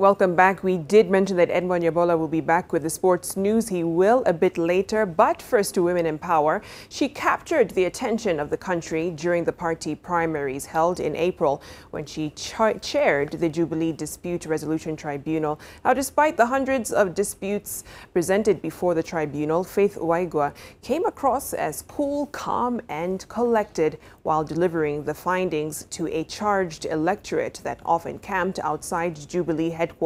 Welcome back. We did mention that Edmond Yabola will be back with the sports news. He will a bit later, but first to Women in Power. She captured the attention of the country during the party primaries held in April when she chaired the Jubilee Dispute Resolution Tribunal. Now, despite the hundreds of disputes presented before the tribunal, Faith Waigua came across as cool, calm, and collected while delivering the findings to a charged electorate that often camped outside Jubilee headquarters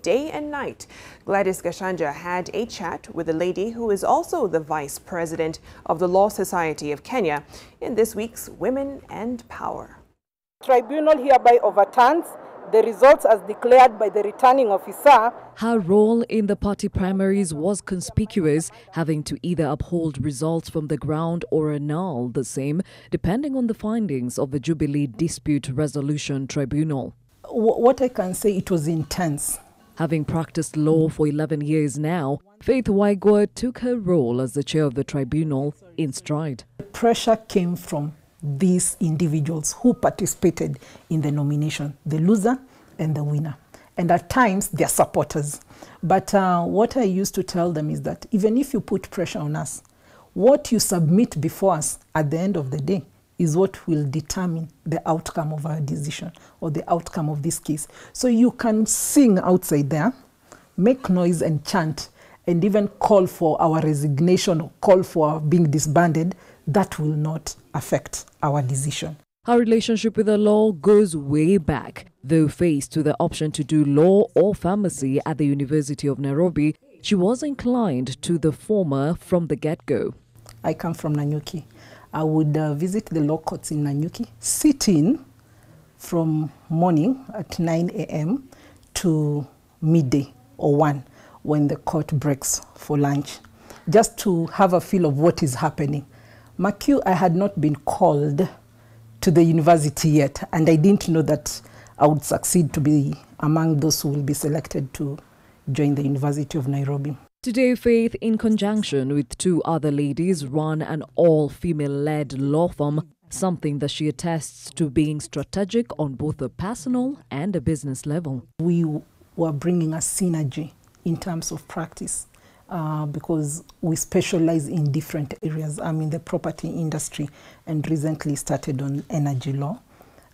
day and night. Gladys Gashanja had a chat with a lady who is also the vice president of the Law Society of Kenya in this week's Women and Power. Tribunal hereby overturns the results as declared by the returning officer. Her role in the party primaries was conspicuous, having to either uphold results from the ground or annul the same, depending on the findings of the Jubilee Dispute Resolution Tribunal. What I can say, it was intense. Having practiced law for 11 years now, Faith Waigua took her role as the chair of the tribunal in stride. The pressure came from these individuals who participated in the nomination, the loser and the winner, and at times their supporters. But what I used to tell them is that even if you put pressure on us, what you submit before us at the end of the day is what will determine the outcome of our decision or the outcome of this case. So you can sing outside there, make noise and chant, and even call for our resignation or call for our being disbanded. That will not affect our decision. Her relationship with the law goes way back. Though faced with the option to do law or pharmacy at the University of Nairobi, she was inclined to the former from the get-go. I come from Nanyuki. I would visit the law courts in Nanyuki, sit in from morning at 9 a.m. to midday or 1 when the court breaks for lunch, just to have a feel of what is happening. Makiu, I had not been called to the university yet, and I didn't know that I would succeed to be among those who will be selected to join the University of Nairobi. Today, Faith, in conjunction with 2 other ladies, run an all-female-led law firm, something that she attests to being strategic on both a personal and a business level. We were bringing a synergy in terms of practice because we specialize in different areas. I'm in the property industry and recently started on energy law.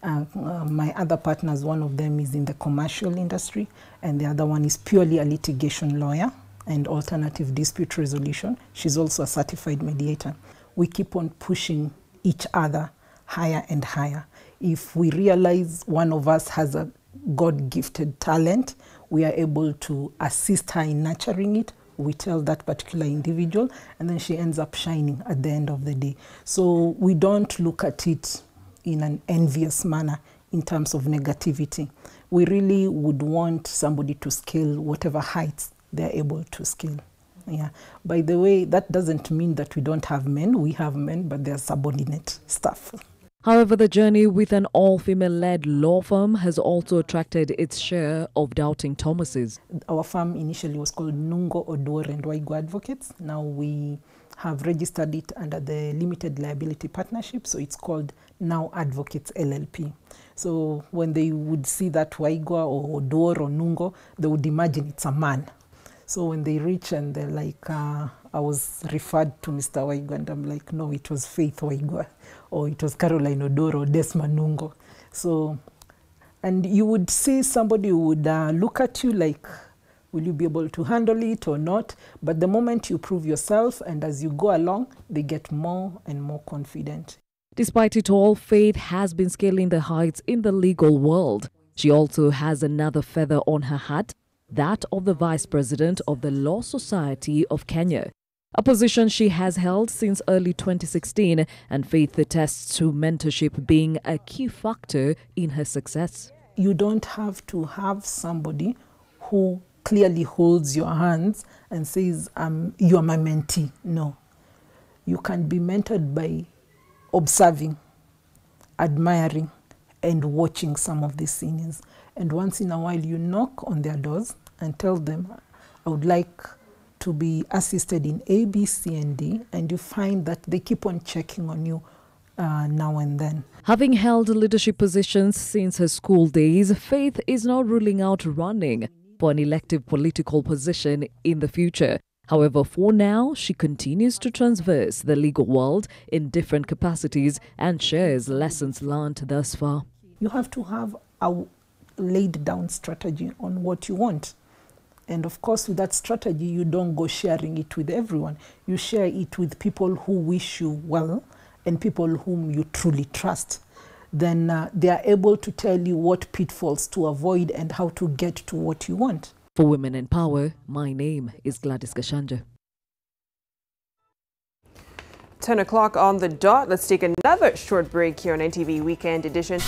My other partners, one of them is in the commercial industry and the other one is purely a litigation lawyer and alternative dispute resolution. She's also a certified mediator. We keep on pushing each other higher and higher. If we realize one of us has a God-gifted talent, we are able to assist her in nurturing it. We tell that particular individual, and then she ends up shining at the end of the day. So we don't look at it in an envious manner in terms of negativity. We really would want somebody to scale whatever heights they're able to scale. Yeah. By the way, that doesn't mean that we don't have men. We have men, but they're subordinate staff. However, the journey with an all-female-led law firm has also attracted its share of doubting Thomases. Our firm initially was called Nungo, Odor and Waigua Advocates. Now we have registered it under the Limited Liability Partnership, so it's called Now Advocates LLP. So when they would see that Waigua or Odor or Nungo, they would imagine it's a man. So when they reach and they're like, I was referred to Mr. Waigua, and I'm like, no, it was Faith Waigua, or it was Caroline Odoro, Desma Nungo. So, and you would see somebody who would look at you like, will you be able to handle it or not? But the moment you prove yourself and as you go along, they get more and more confident. Despite it all, Faith has been scaling the heights in the legal world. She also has another feather on her hat, that of the Vice President of the Law Society of Kenya, a position she has held since early 2016, and Faith attests to mentorship being a key factor in her success. You don't have to have somebody who clearly holds your hands and says, you are my mentee. No. You can be mentored by observing, admiring, and watching some of these seniors. And once in a while you knock on their doors and tell them, I would like to be assisted in A, B, C, and D, and you find that they keep on checking on you now and then. Having held leadership positions since her school days, Faith is now ruling out running. for an elective political position in the future. However, for now, she continues to traverse the legal world in different capacities and shares lessons learned thus far. You have to have a laid down strategy on what you want. And of course, with that strategy, you don't go sharing it with everyone. You share it with people who wish you well and people whom you truly trust. Then they are able to tell you what pitfalls to avoid and how to get to what you want. For Women in Power, my name is Gladys Gashanja. 10 o'clock on the dot. Let's take another short break here on NTV Weekend Edition.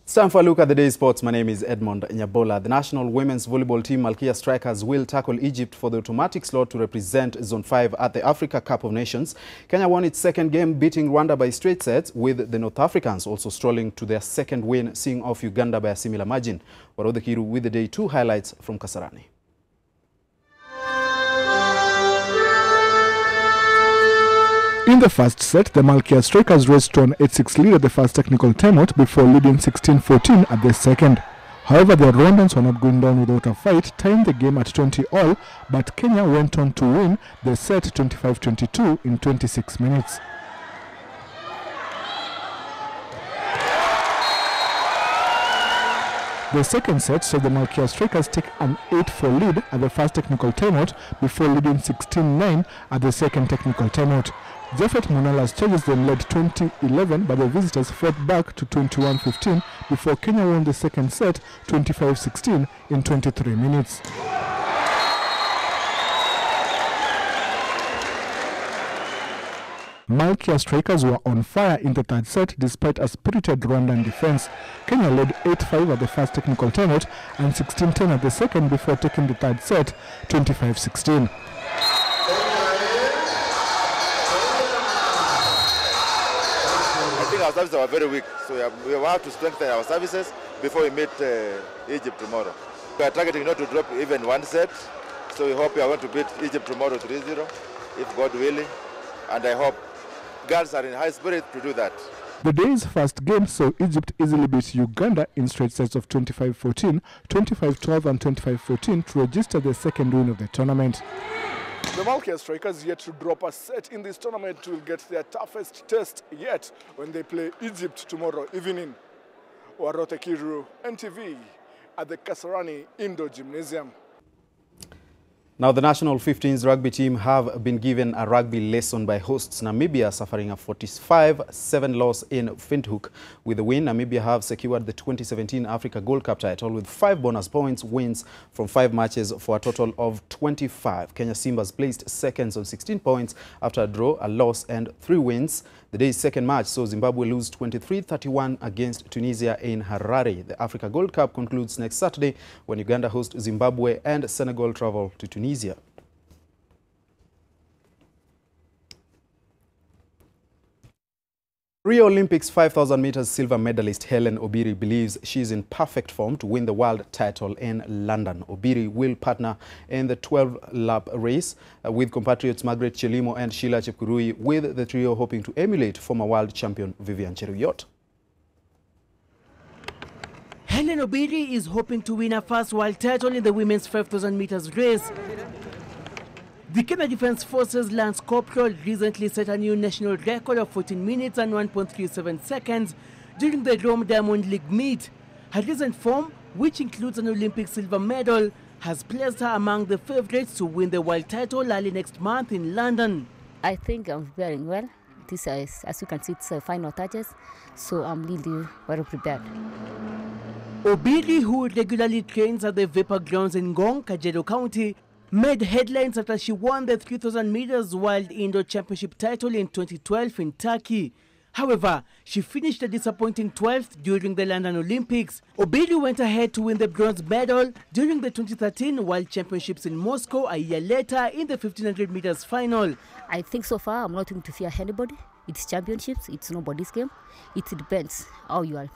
It's time for a look at the day's sports. My name is Edmond Nyabola. The national women's volleyball team Malkia Strikers will tackle Egypt for the automatic slot to represent Zone 5 at the Africa Cup of Nations. Kenya won its second game, beating Rwanda by straight sets, with the North Africans also strolling to their second win, seeing off Uganda by a similar margin. Warodhe Kiru with the day 2 highlights from Kasarani. In the first set, the Malkia Strikers raced to an 8-6 lead at the first technical timeout before leading 16-14 at the second. However, the Rwandans were not going down without a fight, tying the game at 20-all, but Kenya went on to win the set 25-22 in 26 minutes. The second set saw the Malkia Strikers take an 8-4 lead at the first technical timeout before leading 16-9 at the second technical timeout. Japhet Munala's Chargers then led 20-11, but the visitors fought back to 21-15 before Kenya won the second set 25-16 in 23 minutes. Malkia Strikers were on fire in the third set despite a spirited Rwandan defense. Kenya led 8-5 at the first technical timeout and 16-10 at the second before taking the third set 25-16. I think our services are very weak, so we have to strengthen our services before we meet Egypt tomorrow. We are targeting not to drop even one set, so we hope we are going to beat Egypt tomorrow 3-0, if God willing, and I hope girls are in high spirit to do that. The day's first game saw Egypt easily beat Uganda in straight sets of 25-14, 25-12 and 25-14 to register the second win of the tournament. The Malkia Strikers yet to drop a set in this tournament will get their toughest test yet when they play Egypt tomorrow evening. Warote Kiru, NTV, at the Kasarani Indoor Gymnasium. Now, the national 15s rugby team have been given a rugby lesson by hosts Namibia, suffering a 45-7 loss in Windhoek. With the win, Namibia have secured the 2017 Africa Gold Cup title with 5 bonus points wins from 5 matches for a total of 25. Kenya Simbas placed seconds on 16 points after a draw, a loss and 3 wins. The day's second match saw Zimbabwe lose 23-31 against Tunisia in Harare. The Africa Gold Cup concludes next Saturday when Uganda hosts Zimbabwe and Senegal travel to Tunisia. Rio Olympics 5,000 meters silver medalist Hellen Obiri believes she is in perfect form to win the world title in London. Obiri will partner in the 12-lap race with compatriots Margaret Chelimo and Sheila Chepkurui, with the trio hoping to emulate former world champion Vivian Cheruiyot. Hellen Obiri is hoping to win her first world title in the women's 5,000 meters race. The Kenya Defence Forces Lance Corporal recently set a new national record of 14 minutes and 1.37 seconds during the Rome Diamond League meet. Her recent form, which includes an Olympic silver medal, has placed her among the favourites to win the world title early next month in London. I think I'm preparing well. This is, as you can see, it's final touches, so I'm really well prepared. Obiri, who regularly trains at the Vapor Grounds in Ngong, Kajiado County, made headlines after she won the 3,000 meters World Indoor Championship title in 2012 in Turkey. However, she finished a disappointing 12th during the London Olympics. Obiri went ahead to win the bronze medal during the 2013 World Championships in Moscow a year later in the 1,500 meters final. I think so far I'm not going to fear anybody. It's championships, it's nobody's game. It depends how you are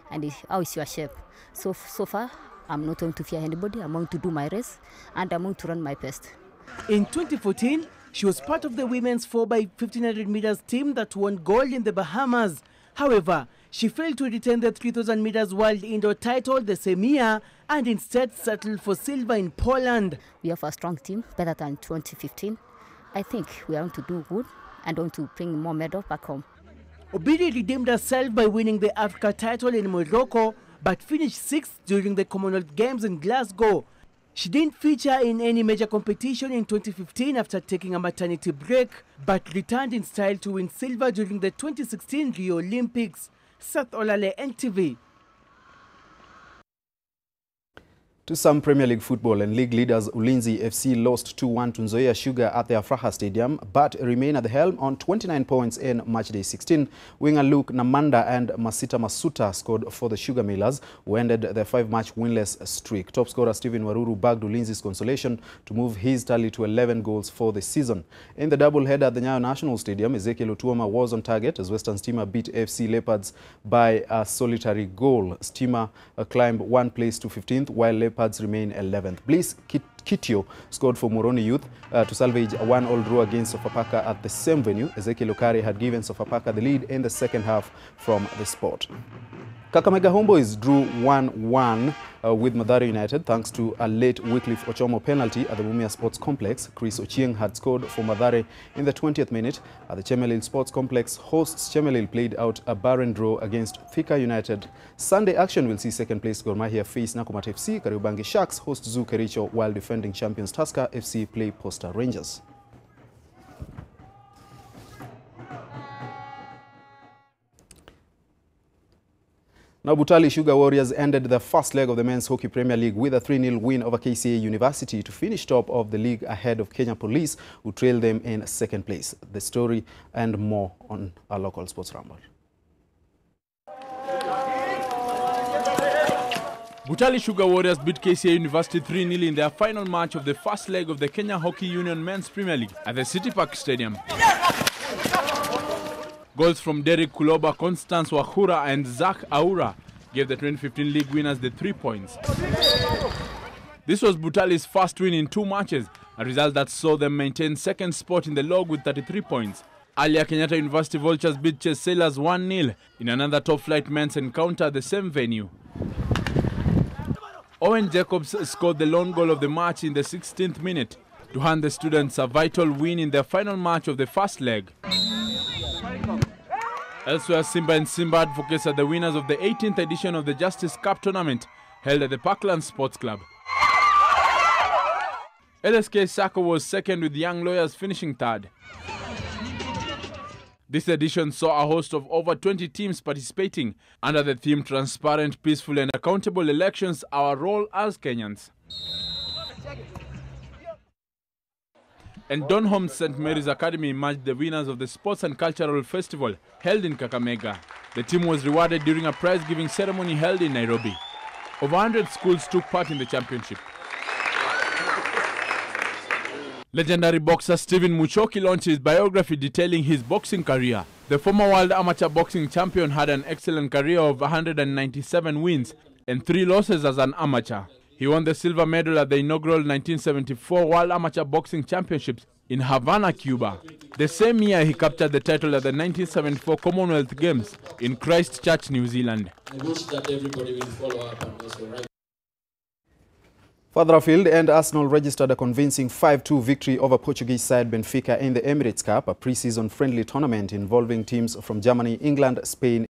and how is your shape. So far, I'm not going to fear anybody. I'm going to do my race and I'm going to run my best. In 2014, she was part of the women's 4x1,500 meters team that won gold in the Bahamas. However, she failed to retain the 3,000 meters world indoor title the same year and instead settled for silver in Poland. We have a strong team, better than 2015. I think we are going to do good and going to bring more medals back home. Obiri redeemed herself by winning the Africa title in Morocco, but finished 6th during the Commonwealth Games in Glasgow. She didn't feature in any major competition in 2015 after taking a maternity break, but returned in style to win silver during the 2016 Rio Olympics. Seth Olale, NTV. To some Premier League football, and league leaders Ulinzi FC lost 2-1 to Nzoia Sugar at the Afraha Stadium, but remain at the helm on 29 points in matchday 16. Winger Luke Namanda and Masita Masuta scored for the Sugar Millers, who ended their 5-match winless streak. Top scorer Stephen Waruru bagged Ulinzi's consolation to move his tally to 11 goals for the season. In the double-header at the Nyayo National Stadium, Ezekiel Otuoma was on target as Western Stima beat FC Leopards by a solitary goal. Stima climbed 1 place to 15th, while Leopards remain 11th. Bliss Kitio scored for Moroni Youth to salvage a 1-1 draw against Sofapaka at the same venue. Ezekiel Okare had given Sofapaka the lead in the second half from the spot. Kakamega Homeboys drew 1-1 with Mathare United thanks to a late Wycliffe Ochomo penalty at the Mumia Sports Complex. Chris Ochieng had scored for Mathare in the 20th minute. At the Chemelil Sports Complex, hosts Chemelil played out a barren draw against Thika United. Sunday action will see second place Gor Mahia face Nakumatt FC. Kariobangi Sharks host Zoo Kericho, while defending champions Tusker FC play Posta Rangers. Now, Butali Sugar Warriors ended the first leg of the Men's Hockey Premier League with a 3-0 win over KCA University to finish top of the league ahead of Kenya Police, who trailed them in second place. The story and more on our local sports rumble. Butali Sugar Warriors beat KCA University 3-0 in their final match of the first leg of the Kenya Hockey Union Men's Premier League at the City Park Stadium. Goals from Derek Kuloba, Constance Wahura and Zach Aura gave the 2015 league winners the 3 points. This was Butali's first win in 2 matches, a result that saw them maintain second spot in the log with 33 points. Earlier, Kenyatta University Vultures beat Chase Sailors 1-0 in another top-flight men's encounter at the same venue. Owen Jacobs scored the lone goal of the match in the 16th minute to hand the students a vital win in their final match of the first leg. Elsewhere, Simba and Simba advocates are the winners of the 18th edition of the Justice Cup tournament held at the Parkland Sports Club. LSK Sacco was second, with Young Lawyers finishing third. This edition saw a host of over 20 teams participating under the theme Transparent, Peaceful and Accountable Elections, Our Role as Kenyans. And Donholm's St. Mary's Academy emerged the winners of the Sports and Cultural Festival held in Kakamega. The team was rewarded during a prize-giving ceremony held in Nairobi. Over 100 schools took part in the championship. Legendary boxer Stephen Muchoki launched his biography detailing his boxing career. The former world amateur boxing champion had an excellent career of 197 wins and 3 losses as an amateur. He won the silver medal at the inaugural 1974 World Amateur Boxing Championships in Havana, Cuba. The same year, he captured the title at the 1974 Commonwealth Games in Christchurch, New Zealand. I wish that everybody will follow up on this one. Further afield, and Arsenal registered a convincing 5-2 victory over Portuguese side Benfica in the Emirates Cup, a pre-season friendly tournament involving teams from Germany, England, Spain,